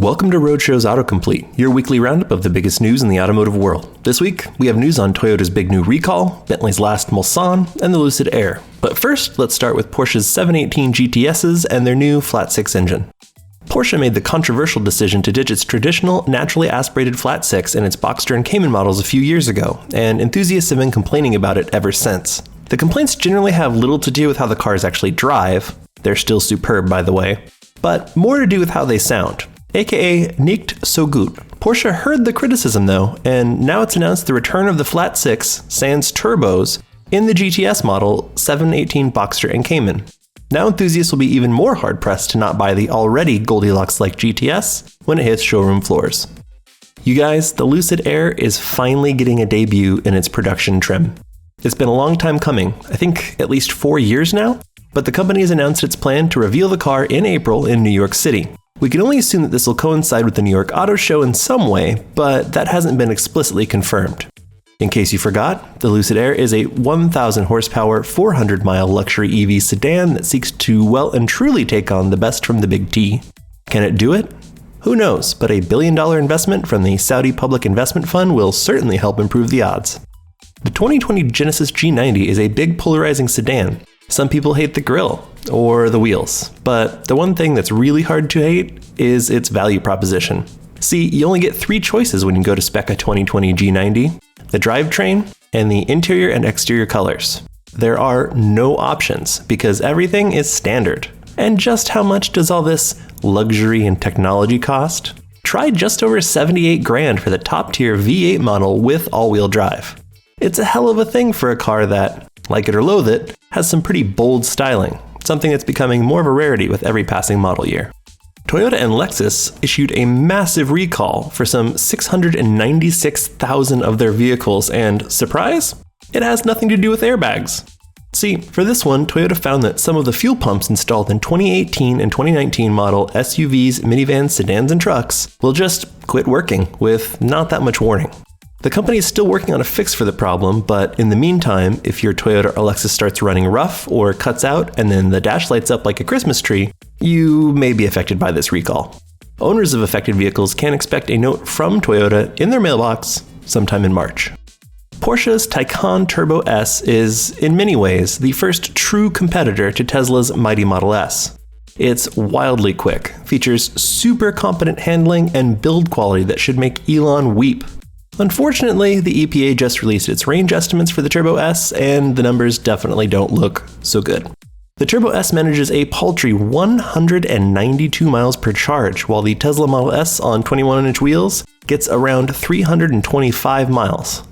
Welcome to Roadshow's Autocomplete, your weekly roundup of the biggest news in the automotive world. This week, we have news on Toyota's big new recall, Bentley's last Mulsanne, and the Lucid Air. But first, let's start with Porsche's 718 GTSs and their new flat-six engine. Porsche made the controversial decision to ditch its traditional, naturally aspirated flat-six in its Boxster and Cayman models a few years ago, and enthusiasts have been complaining about it ever since. The complaints generally have little to do with how the cars actually drive, they're still superb by the way, but more to do with how they sound. AKA nicht so gut. Porsche heard the criticism though, and now it's announced the return of the flat six, sans turbos, in the GTS model 718 Boxster and Cayman. Now enthusiasts will be even more hard-pressed to not buy the already Goldilocks-like GTS when it hits showroom floors. You guys, the Lucid Air is finally getting a debut in its production trim. It's been a long time coming, I think at least 4 years now, but the company has announced its plan to reveal the car in April in New York City. We can only assume that this will coincide with the New York Auto Show in some way, but that hasn't been explicitly confirmed. In case you forgot, the Lucid Air is a 1,000 horsepower, 400-mile luxury EV sedan that seeks to well and truly take on the best from the big T. Can it do it? Who knows, but a $1 billion investment from the Saudi Public Investment Fund will certainly help improve the odds. The 2020 Genesis G90 is a big polarizing sedan. Some people hate the grille, or the wheels, but the one thing that's really hard to hate is its value proposition. See, you only get 3 choices when you go to spec a 2020 G90, the drivetrain, and the interior and exterior colors. There are no options, because everything is standard. And just how much does all this luxury and technology cost? Try just over $78,000 for the top tier V8 model with all-wheel drive. It's a hell of a thing for a car that, like it or loathe it, has some pretty bold styling, something that's becoming more of a rarity with every passing model year. Toyota and Lexus issued a massive recall for some 696,000 of their vehicles, and surprise? It has nothing to do with airbags. See, for this one, Toyota found that some of the fuel pumps installed in 2018 and 2019 model SUVs, minivans, sedans, and trucks will just quit working with not that much warning. The company is still working on a fix for the problem, but in the meantime, if your Toyota or Lexus starts running rough or cuts out and then the dash lights up like a Christmas tree, you may be affected by this recall. Owners of affected vehicles can expect a note from Toyota in their mailbox sometime in March. Porsche's Taycan Turbo S is, in many ways, the first true competitor to Tesla's mighty Model S. It's wildly quick, features super competent handling and build quality that should make Elon weep. Unfortunately, the EPA just released its range estimates for the Turbo S, and the numbers definitely don't look so good. The Turbo S manages a paltry 192 miles per charge, while the Tesla Model S on 21-inch wheels gets around 325 miles.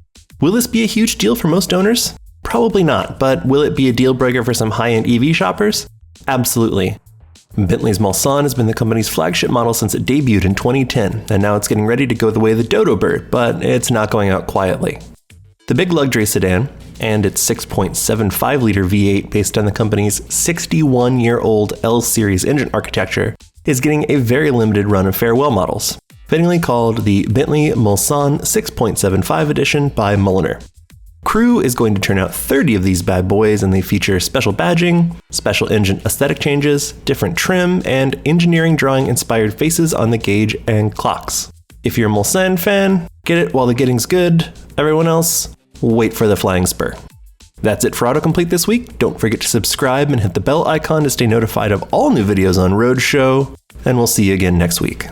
Will this be a huge deal for most owners? Probably not, but will it be a deal breaker for some high-end EV shoppers? Absolutely. Bentley's Mulsanne has been the company's flagship model since it debuted in 2010, and now it's getting ready to go the way of the dodo bird, but it's not going out quietly. The big luxury sedan, and its 6.75-liter V8 based on the company's 61-year-old L-Series engine architecture, is getting a very limited run of farewell models, fittingly called the Bentley Mulsanne 6.75 edition by Mulliner. Crew is going to turn out 30 of these bad boys, and they feature special badging, special engine aesthetic changes, different trim, and engineering drawing inspired faces on the gauge and clocks. If you're a Mulsanne fan, get it while the getting's good. Everyone else, wait for the flying spur. That's it for Autocomplete this week. Don't forget to subscribe and hit the bell icon to stay notified of all new videos on Roadshow, and we'll see you again next week.